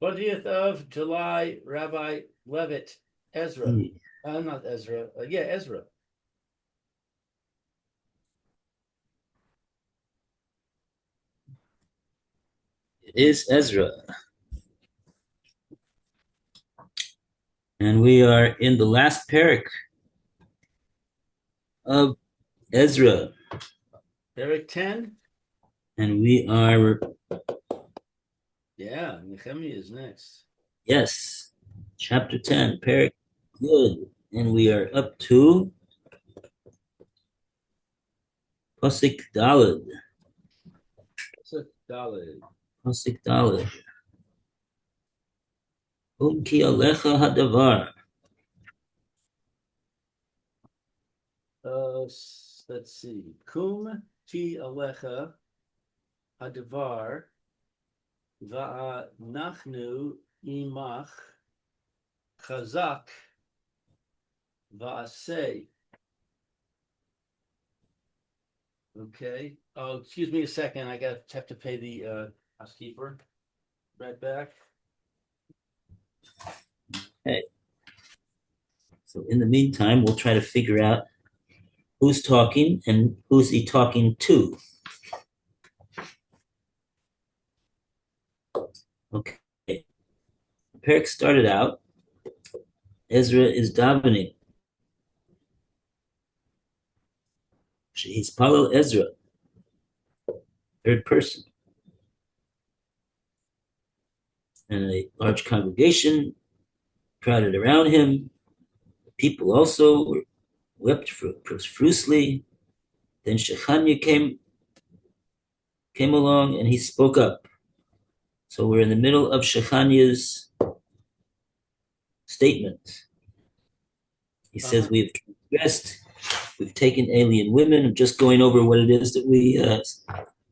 20th of July, Rabbi Levitt, Ezra. Not Ezra. Ezra. It is Ezra. And we are in the last parak of Ezra. Parak 10. And we are, Yeah, Nehemiah is next. yes, chapter 10, parak. Good. And we are up to Pasik Dalad. Daled. Pasik Dalad. Ki alecha hadavar. Let's see. Kum ti alecha hadavar va'anachnu imach chazak va'aseh. Okay. Oh, excuse me a second. I have to pay the housekeeper. Right back. Okay. So in the meantime, we'll try to figure out who's talking and who's he talking to. Okay. The parak started out. Ezra is davening. He's Palal Ezra, third person. And a large congregation crowded around him. People also wept profusely. Then Shechanya came along and he spoke up. So we're in the middle of Shechanya's statement. He says, We've transgressed, we've taken alien women. I'm just going over what it is that we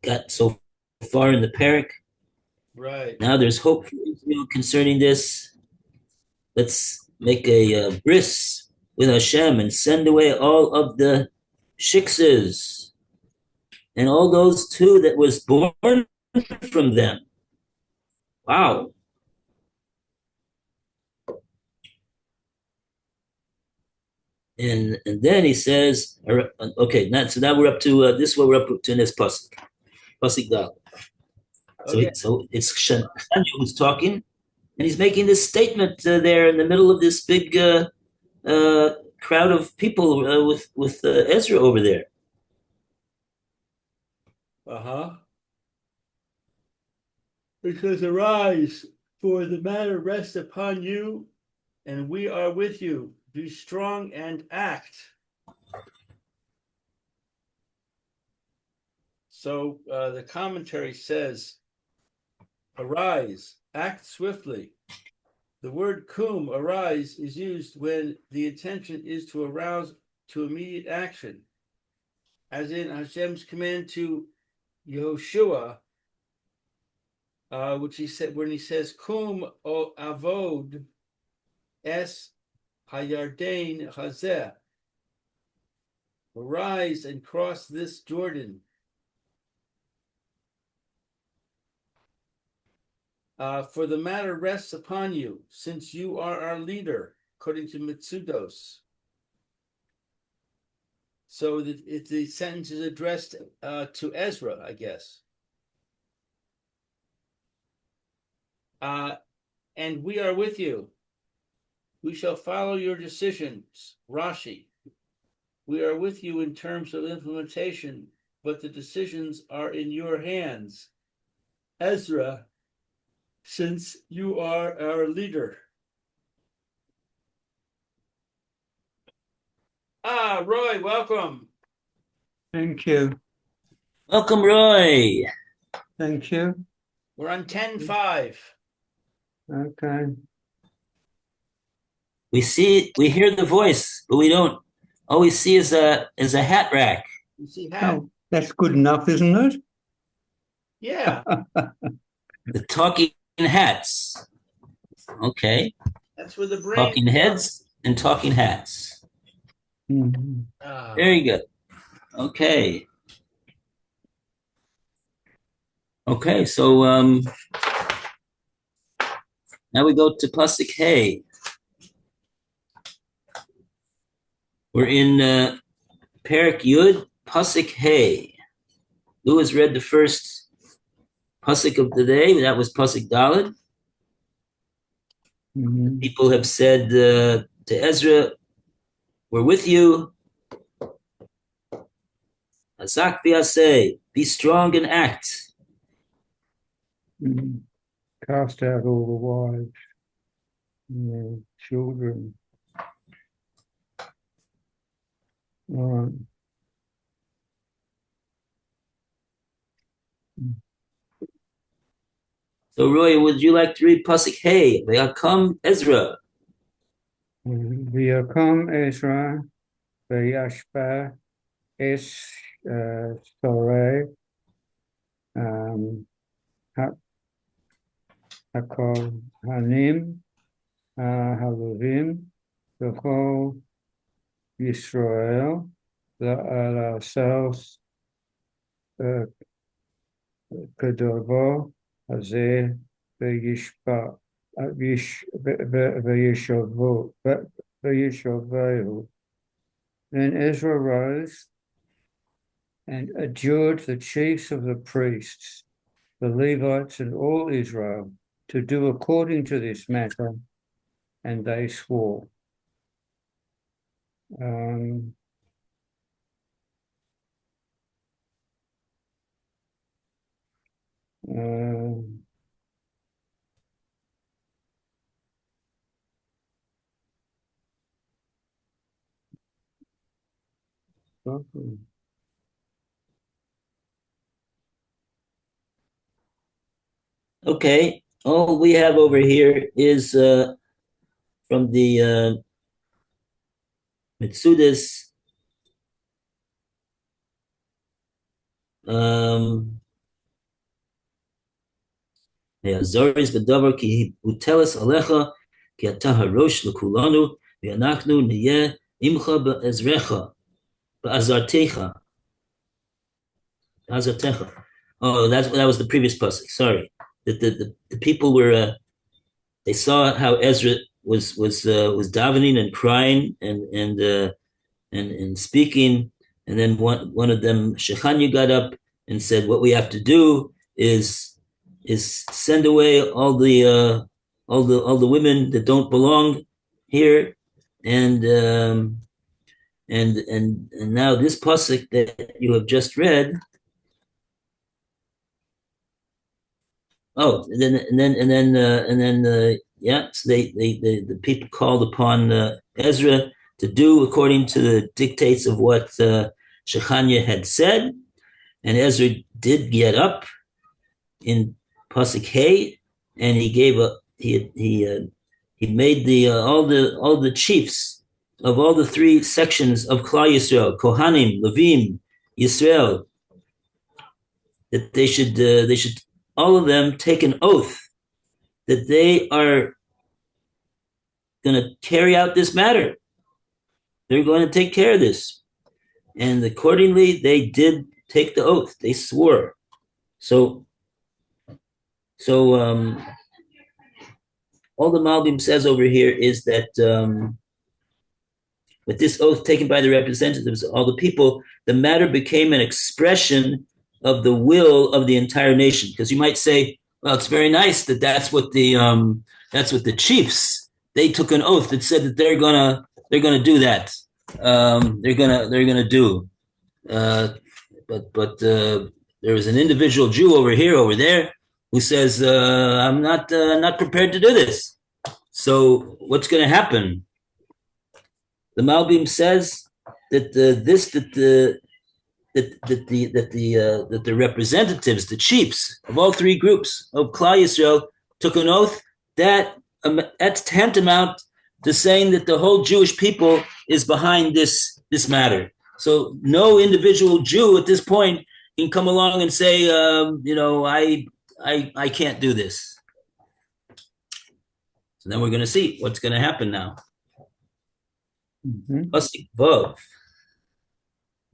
got so far in the parak. Right. Now there's hope for Israel concerning this. Let's make a bris with Hashem and send away all of the shiksas and all those too that was born from them. Wow. And then he says, okay, so now we're up to this is what we're up to in this pasuk dal. So it's Shania who's talking, and he's making this statement there in the middle of this big crowd of people with Ezra over there. It says, "Arise, for the matter rests upon you, and we are with you. Be strong and act." So the commentary says, "Arise, act swiftly." The word kum, arise, is used when the intention is to arouse to immediate action, as in Hashem's command to Yehoshua, which he said when he says, "Kum o avod es hayarden hazeh," arise and cross this Jordan. For the matter rests upon you, since you are our leader, according to Mitsudos. So the sentence is addressed to Ezra, I guess. And we are with you. We shall follow your decisions, Rashi. We are with you in terms of implementation, but the decisions are in your hands, Ezra, since you are our leader. Roy, welcome. Thank you. Welcome, Roy. Thank you. We're on 10:5. Okay. We hear the voice, but we don't. All we see is a hat rack. You see hat? Oh, that's good enough, isn't it? Yeah. The talking hats. Okay. That's where the brain. Talking heads and talking hats. Mhm. Very good. Okay. Okay, so Now we go to Pasuk Hey. We're in Perik Yud, Pasuk Hey. Who has read the first Pasuk of the day? That was Pasuk Daled. Mhm. People have said to Ezra, we're with you. Hazak v'aseh, be strong and act. Mhm. Cast out all the wives and their children. All right. So Roy, would you like to read Pasuk Hey? V'yakom Ezra. V'yakom Ezra v'yashba es soreh hakol hanim halavim v'chol Yisrael ourselves Kedovo Hazeh V'yishba V'yishovahu. Then Ezra rose and adjured the chiefs of the priests, the Levites, and all Israel to do according to this matter, and they swore. Okay, all we have over here is from the Mitsudas. Zoris b'davar ki uteles alecha ki ata harosh lekulanu v'anachnu niyeh imcha be'ezrecha be'azartecha. Oh, that was the previous pasuk. Sorry, the people were they saw how Ezra was davening and crying and speaking, and then one of them, Shechanya, got up and said, "What we have to do is send away all the women that don't belong here," and and now this pasuk that you have just read. Oh, yeah. So the people called upon Ezra to do according to the dictates of what Shechanya had said, and Ezra did get up in Pasuk Hay, and he gave a he made the all the chiefs of all the three sections of Klal Yisrael, Kohanim, Levim, Yisrael, that they should all of them take an oath that they are going to carry out this matter. They're going to take care of this. And accordingly, they did take the oath. They swore. So all the Malbim says over here is that with this oath taken by the representatives of all the people, the matter became an expression of the will of the entire nation. Because you might say, well, it's very nice that that's what the chiefs, they took an oath that said that they're gonna do that. They're gonna do. But there is an individual Jew over there who says, I'm not prepared to do this. So what's going to happen? The Malbim says that the representatives, the chiefs of all three groups of Klal Yisrael took an oath that's tantamount to saying that the whole Jewish people is behind this matter. So no individual Jew at this point can come along and say, I can't do this. So then we're going to see what's going to happen now. Pasuk Vav.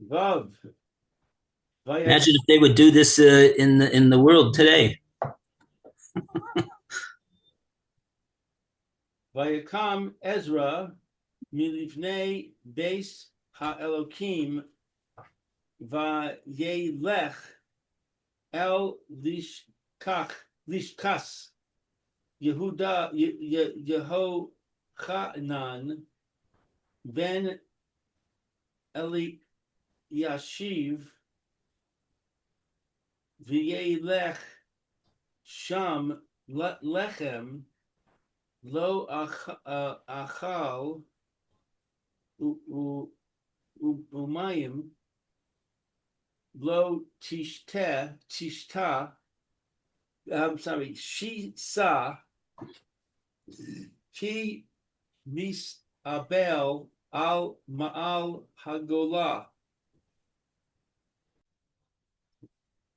Vav. Imagine if they would do this in the world today. Vayakam Ezra milivnei beis ha'elokim vayelech el lishkas Yehuda Yehochanan ben Eliashiv v'yelech sham lechem lo achal umayim lo tishta. I'm sorry, shisa ki misabel al ma'al hagolah.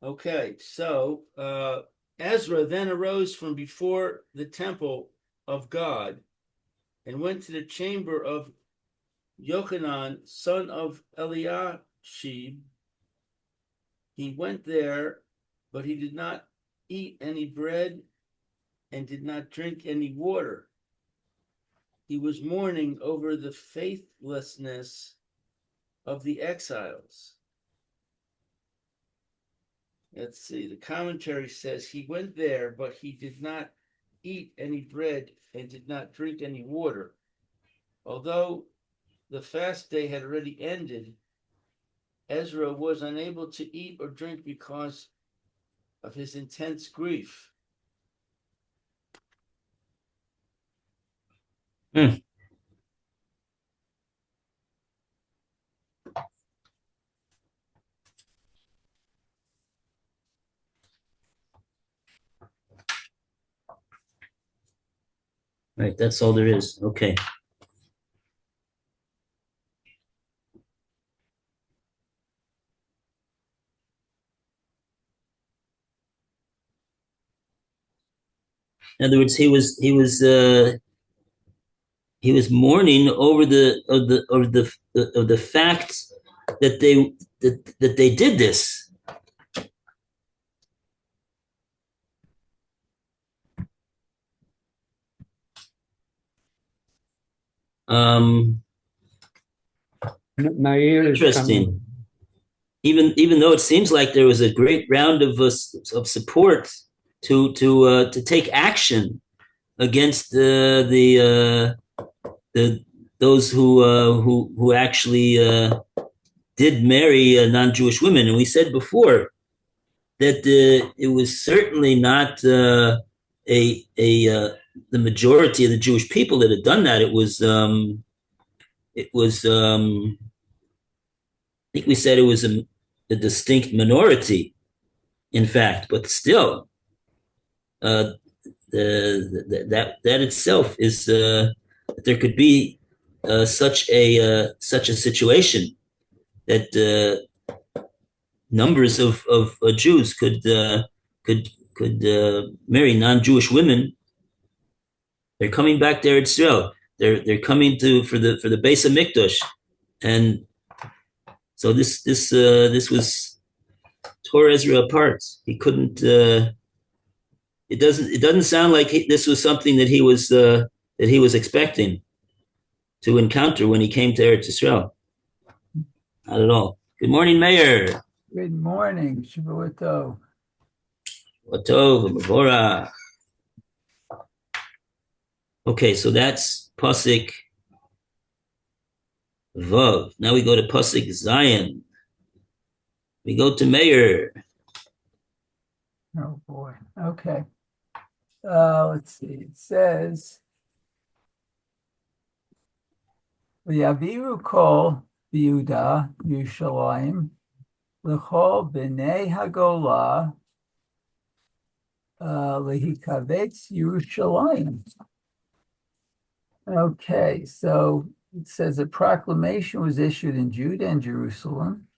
Okay, so Ezra then arose from before the temple of God and went to the chamber of Yochanan, son of Eliashib. He went there, but he did not eat any bread and did not drink any water. He was mourning over the faithlessness of the exiles. Let's see, the commentary says he went there, but he did not eat any bread and did not drink any water. Although the fast day had already ended, Ezra was unable to eat or drink because of his intense grief. Right, that's all there is. Okay. In other words, he was mourning over the fact that they did this. Meir is Interesting. coming. Even though it seems like there was a great round of support to take action against the those who actually did marry non-Jewish women, and we said before that it was certainly not the majority of the Jewish people that had done that. It was I think we said it was a distinct minority, in fact, but still, that itself is there could be such a situation that numbers of Jews could marry non-Jewish women. They're coming back to Eretz Israel. They're coming for the Beis Hamikdash, and so this was tore Ezra apart. He couldn't. It doesn't sound like this was something that he was expecting to encounter when he came to Eretz Israel. Not at all. Good morning, Mayor. Good morning, Shavua Tov. Watov, Mavora. Okay, so that's Pasik Vav. Now we go to Pasik Zion. We go to Mayor. Oh boy. Okay. Let's see. It says, "V'yaviru kol b'Yehuda Yerushalayim l'chol b'nei Hagolah lehikavetz Yerushalayim." Okay, so it says a proclamation was issued in Judah and Jerusalem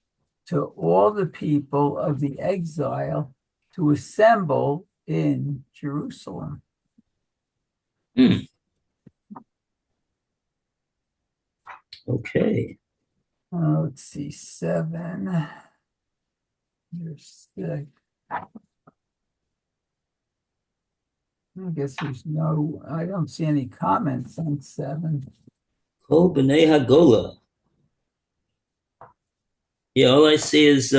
to all the people of the exile to assemble in Jerusalem. Okay. Let's see, 7. Here's 6. I guess I don't see any comments on 7. Kol B'nai Hagola. Yeah, all I see is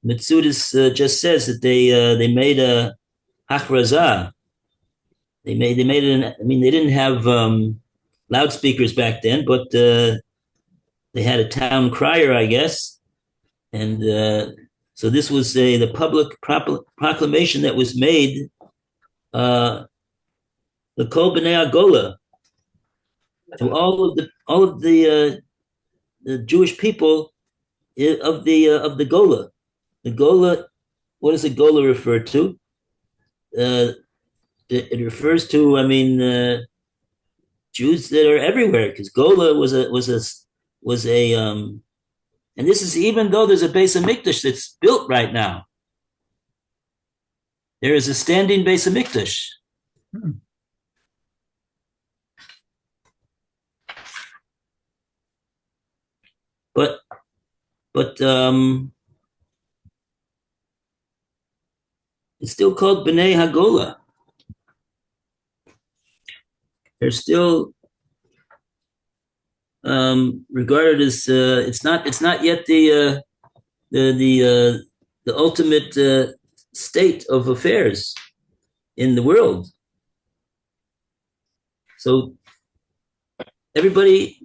Mitsudis just says that they made a hachrazah. They made it. I mean, they didn't have loudspeakers back then, but they had a town crier, I guess, and so this was the public proclamation that was made. The Kol B'nai Hagola to all of the Jewish people of the Gola. The Gola, what does the Gola refer to? It refers to, I mean, Jews that are everywhere, because Gola was a and this is even though there's a Beis Hamikdash that's built right now. There is a standing Beis Hamikdash. But it's still called B'nai Hagola. They're still regarded as it's not yet the ultimate state of affairs in the world. So everybody,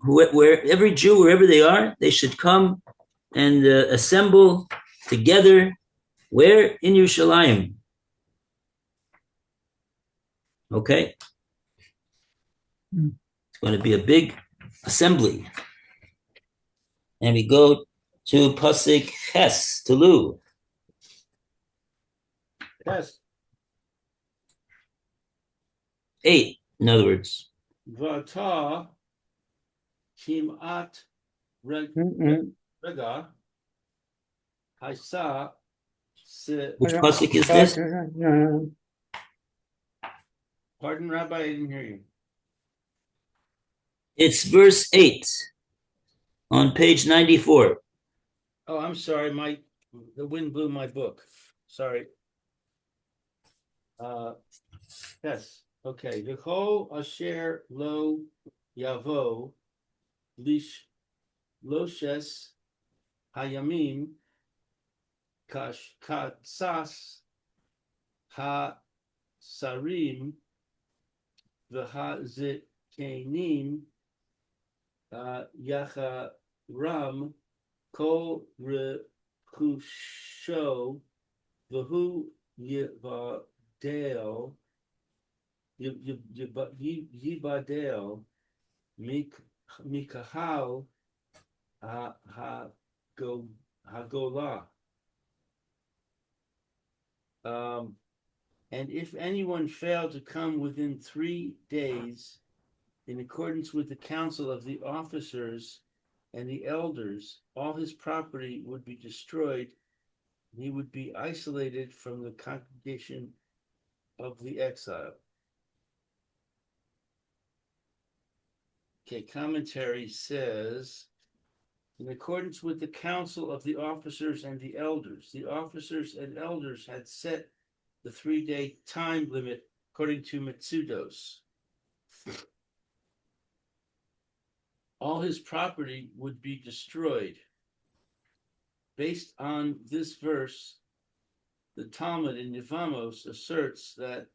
every Jew, wherever they are, they should come and assemble together. Where? In Yerushalayim. Okay? It's going to be a big assembly. And we go to Pasuk Ches, Telu. Yes. 8, in other words. Vata Kimat Mm-mm. Rega Haisa Se. Which pasuk is this? No. Pardon, Rabbi, I didn't hear you. It's verse 8 on page 94. Oh, I'm sorry. The wind blew my book. Sorry. Yes. Okay. V'chol asher lo yavo lish loshes hayamim katsas ha sarim v'hazikenim yacharam kol rechusho v'hu yivadel yibadel mikahal hagolah. And if anyone failed to come within 3 days, in accordance with the counsel of the officers and the elders, all his property would be destroyed. He would be isolated from the congregation of the exile. Okay, commentary says, in accordance with the counsel of the officers and the elders had set the 3-day time limit according to Mitsudos. All his property would be destroyed. Based on this verse, the Talmud in Yevamos asserts that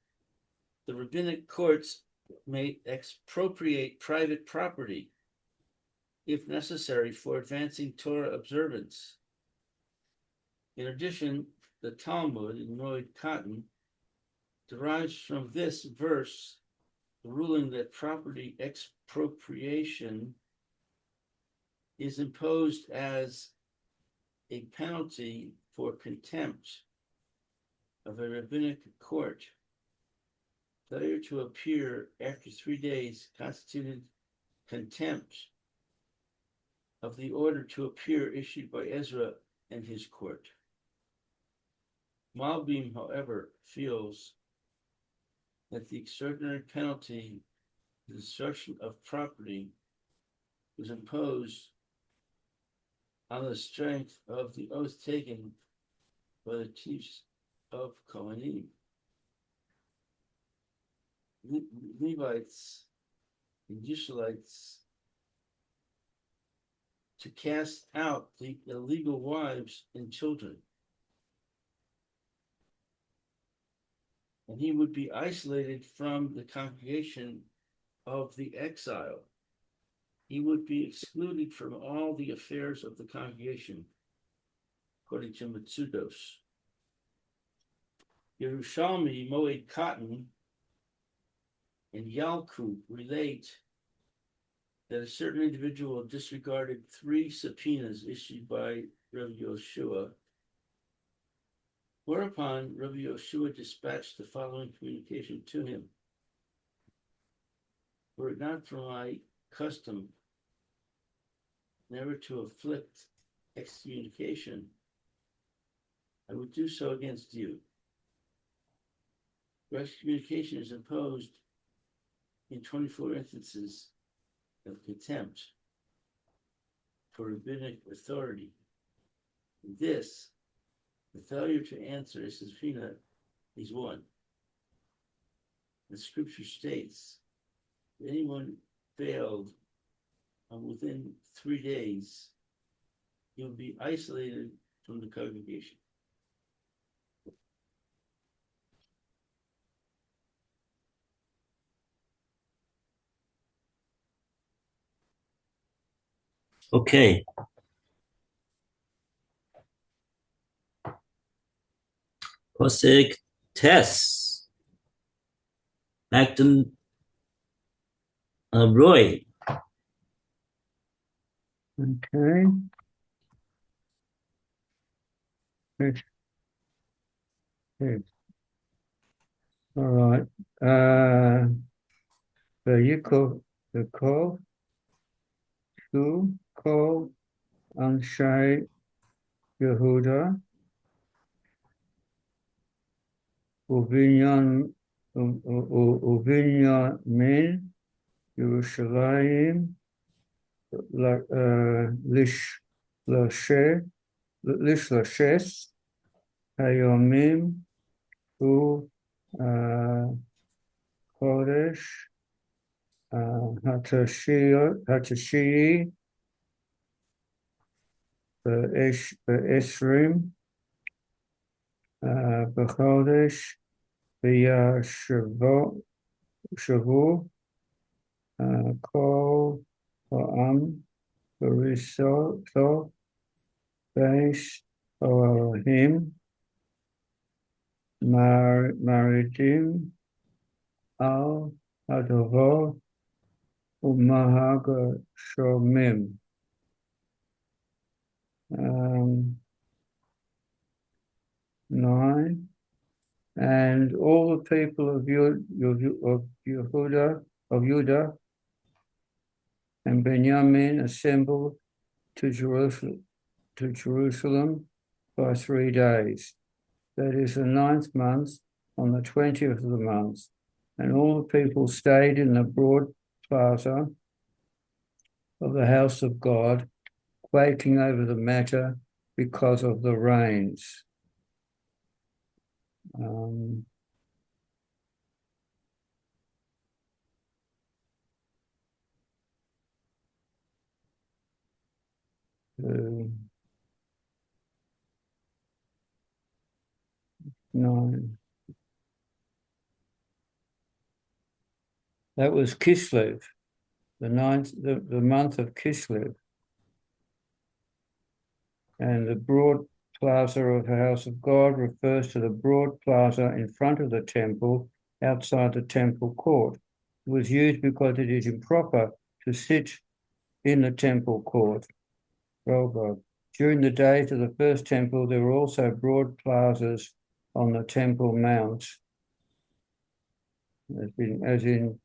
the rabbinic courts may expropriate private property if necessary for advancing Torah observance. In addition, the Talmud in Moed Katan derives from this verse the ruling that property expropriation is imposed as a penalty for contempt of a rabbinic court. Failure to appear after 3 days constituted contempt of the order to appear issued by Ezra and his court. Malbim, however, feels that the extraordinary penalty, the destruction of property, was imposed on the strength of the oath taken by the chiefs of Kohanim. Levites and Israelites to cast out the illegal wives and children. And he would be isolated from the congregation of the exile. He would be excluded from all the affairs of the congregation, according to Mitsudos. Yerushalmi, Moed Katan, and Yalkut relate that a certain individual disregarded 3 subpoenas issued by Rabbi Yoshua, whereupon Rabbi Yoshua dispatched the following communication to him. Were it not for my custom never to afflict excommunication, I would do so against you. Excommunication is imposed in 24 instances of contempt for rabbinic authority. In this, the failure to answer a subpoena is one. The scripture states that anyone failed within 3 days, he will be isolated from the congregation. Okay. Posek Tess. Actum Roy. Okay. Yes. Yes. All right. So you call Anshay Yehuda Uvinyan Yerushalayim Lish Lashes Hayomim U Kodesh Hatashi Esrim B'Chodesh Shavu Kol Ha'am Bariso Beis Elohim Maridim Al Hadovo Umahaga Shomim. 9. And all the people of Judah and Benjamin assembled to Jerusalem for 3 days. That is the 9th month, on the 20th of the month. And all the people stayed in the broad plaza of the house of God, quaking over the matter because of the rains. Nine. That was Kislev, the month of Kislev. And the broad plaza of the house of God refers to the broad plaza in front of the temple, outside the temple court. It was used because it is improper to sit in the temple court. During the days of the first temple, there were also broad plazas on the Temple Mount, as in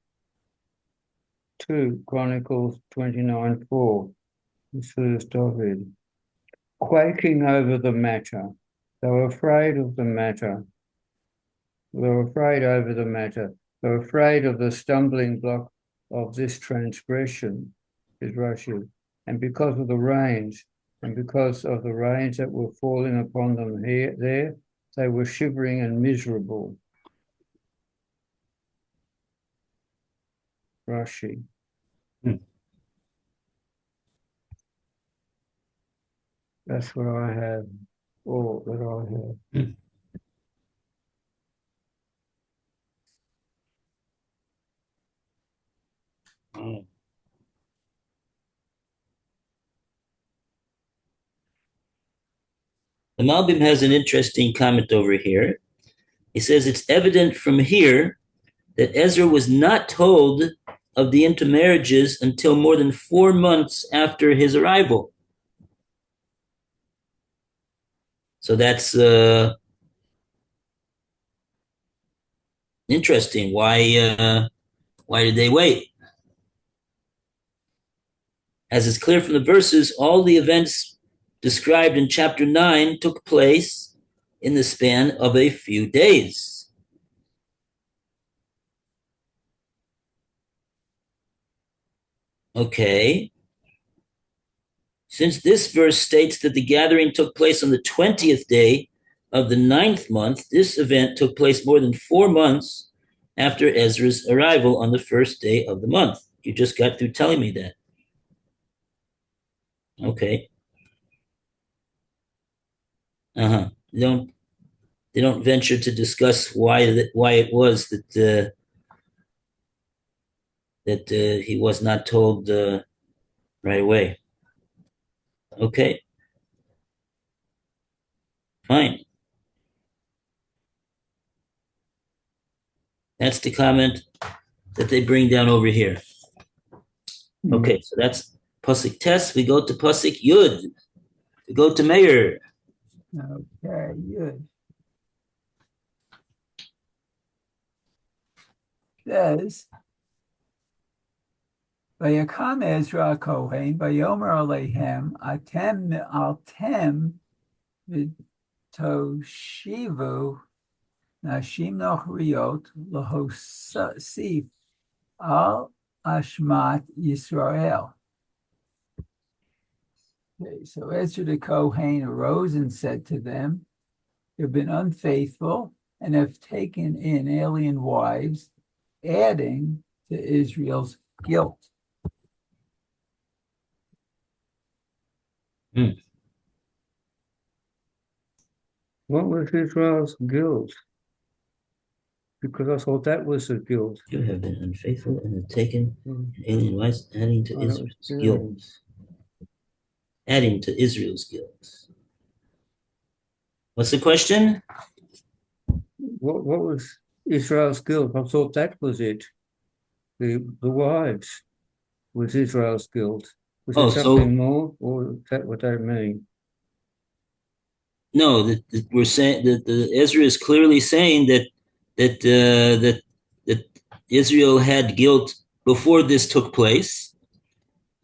2 Chronicles 29:4. This was David. Quaking over the matter. They were afraid of the matter. They were afraid over the matter. They were afraid of the stumbling block of this transgression, is Rashi. And because of the rains, that were falling upon them there, they were shivering and miserable. Rashi. That's what I have. All that I have. Oh. The Malbim has an interesting comment over here. He says it's evident from here that Ezra was not told of the intermarriages until more than 4 months after his arrival. So that's interesting. Why did they wait? As is clear from the verses, all the events described in chapter 9 took place in the span of a few days. Okay. Since this verse states that the gathering took place on the 20th day of the 9th month, this event took place more than 4 months after Ezra's arrival on the first day of the month. You just got through telling me that. Okay. They don't venture to discuss why it was that he was not told right away. Okay. Fine. That's the comment that they bring down over here. Okay, so that's Pasuk Tes. We go to Pasuk Yud. We go to Meir. Okay, good. Says, Vayakam Ezra Kohen, Vayomer Alehem, Altem V'toshivu Nashim Nochriot Lahosif Al Ashmat Yisrael. Okay, so Ezra the Kohen arose and said to them, "You've been unfaithful and have taken in alien wives, adding to Israel's guilt." What was Israel's guilt? Because I thought that was the guilt. You have been unfaithful and have taken alien wives, adding to Israel's guilt. Adding to Israel's guilt. What's the question? What was Israel's guilt? I thought that was it. The wives was Israel's guilt. Was it something more, or is that what that mean? No, we're saying that Ezra is clearly saying that Israel had guilt before this took place,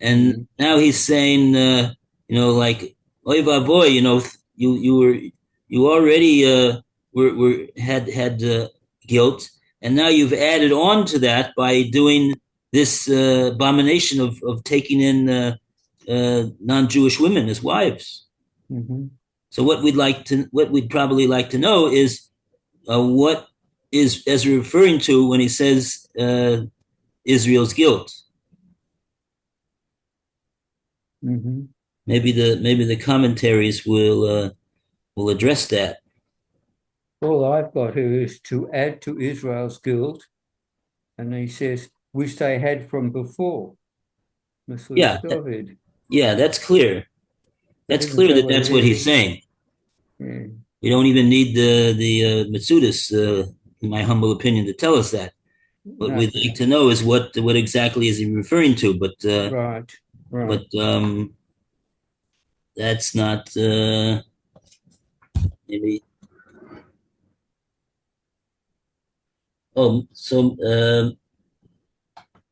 and now he's saying, like, oy vavoy, you already had guilt, and now you've added on to that by doing this abomination of taking in non-Jewish women as wives. So what we'd probably like to know is what is Ezra referring to when he says Israel's guilt? Maybe the commentaries will address that. All I've got here is to add to Israel's guilt, and he says which they had from before. Yeah, that's clear. That's clear that's what he's saying. Yeah. We don't even need the Metzudas, in my humble opinion, to tell us that. What we'd like to know is what exactly is he referring to. But right. But that's not maybe. Oh, so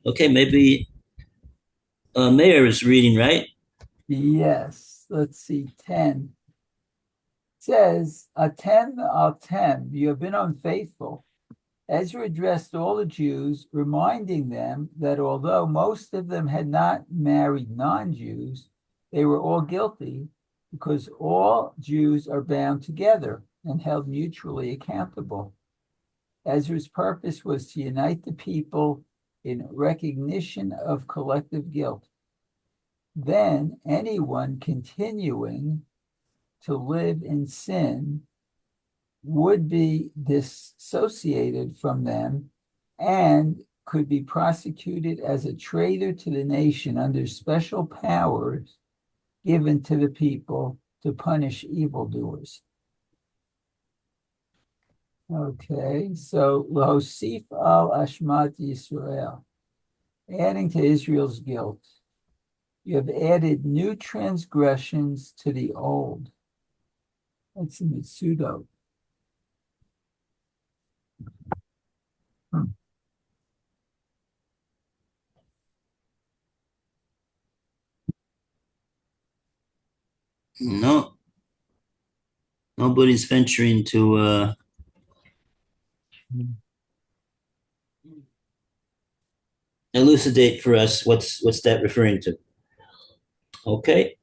okay, maybe Meir is reading, right? Yes, let's see, 10. It says, Atem, you have been unfaithful. Ezra addressed all the Jews, reminding them that although most of them had not married non-Jews, they were all guilty because all Jews are bound together and held mutually accountable. Ezra's purpose was to unite the people in recognition of collective guilt. Then anyone continuing to live in sin would be dissociated from them and could be prosecuted as a traitor to the nation under special powers given to the people to punish evildoers. Okay, so L'Hosif al Ashmat Yisrael, adding to Israel's guilt. You have added new transgressions to the old. That's in the pseudo. No, nobody's venturing to elucidate for us what's that referring to. Okay.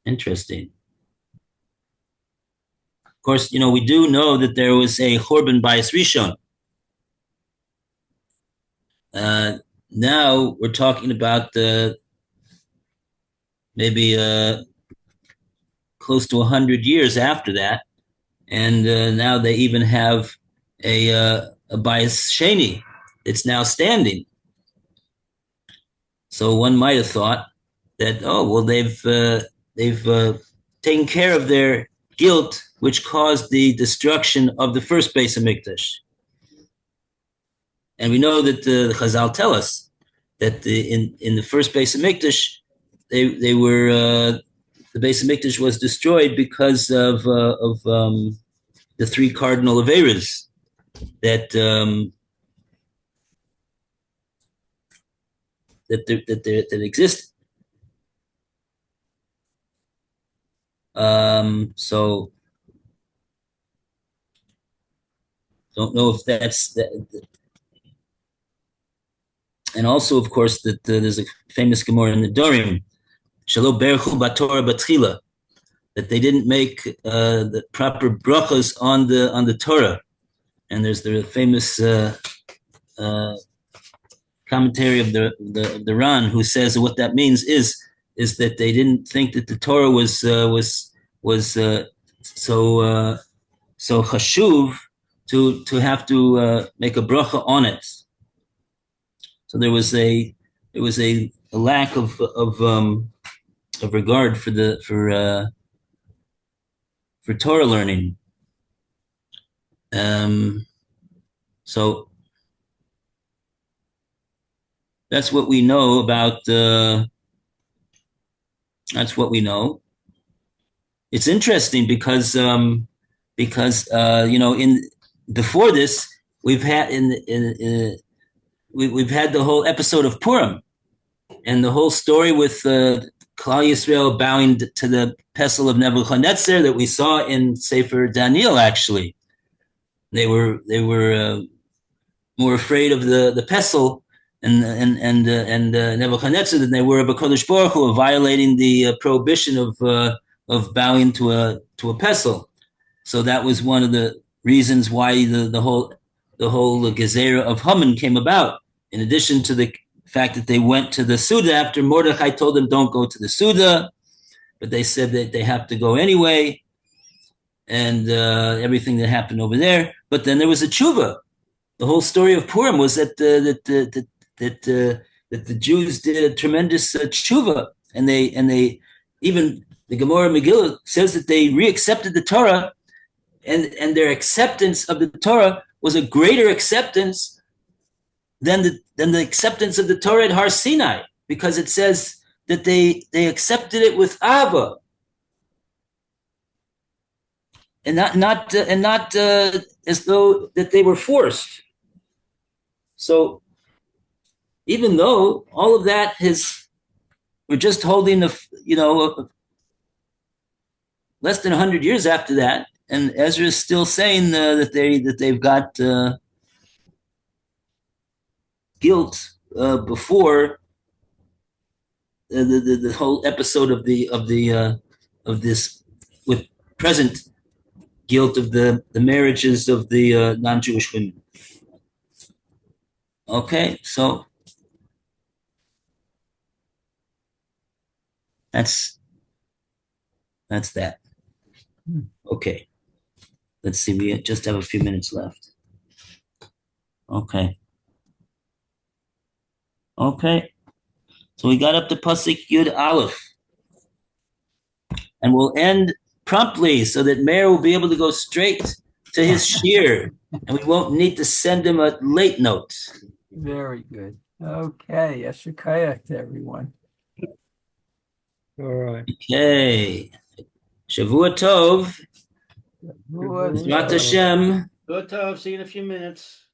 Interesting. Of course, we do know that there was a Chorban Bayis Rishon. Now we're talking about maybe close to 100 years after that, and now they even have a Bayis Sheni. It's now standing. So one might have thought that, they've taken care of their guilt, which caused the destruction of the first Beis HaMikdash. And we know that the Chazal tell us that in the first Beis HaMikdash, they were the Beis HaMikdash was destroyed because of the three cardinal averas that exist. So don't know if that's that. And also, of course, that there's a famous Gemara in the Dorim, Shelo berchu baTorah batchila, that they didn't make the proper brachas on the Torah. And there's the famous commentary of the Ran, who says that what that means is that they didn't think that the Torah was so chashuv to have to make a bracha on it. So there was a lack of regard for Torah learning. So that's what we know about. That's what we know. It's interesting because in before this we've had we've had the whole episode of Purim and the whole story with Klal Yisrael bowing to the pestle of Nebuchadnezzar that we saw in Sefer Daniel. Actually, they were more afraid of the pestle and Nebuchadnezzar than they were of HaKadosh Baruch Hu, of violating the prohibition of bowing to a pestle. So that was one of the reasons why the whole gezerah of Haman came about. In addition to the fact that they went to the Suda after Mordechai told them don't go to the Suda, but they said that they have to go anyway, and everything that happened over there. But then there was a tshuva. The whole story of Purim was that the Jews did a tremendous tshuva, and they even the Gemara Megillah says that they reaccepted the Torah, and their acceptance of the Torah was a greater acceptance than the acceptance of the Torah at Har Sinai, because it says that they accepted it with Ava, and not as though that they were forced. So even though all of that we're just holding less than 100 years after that, and Ezra is still saying that they've got guilt before the whole episode of this with present guilt of the marriages of the non-Jewish women. Okay, so that's that. Okay, let's see. We just have a few minutes left. Okay. So we got up to Pasuk Yud Aleph, and we'll end promptly so that Meir will be able to go straight to his shir, and we won't need to send him a late note. Very good. Okay, Yesher Kayak to everyone. All right. Okay. Shavua Tov. Bezrat Hashem. Good, Tov. See you in a few minutes.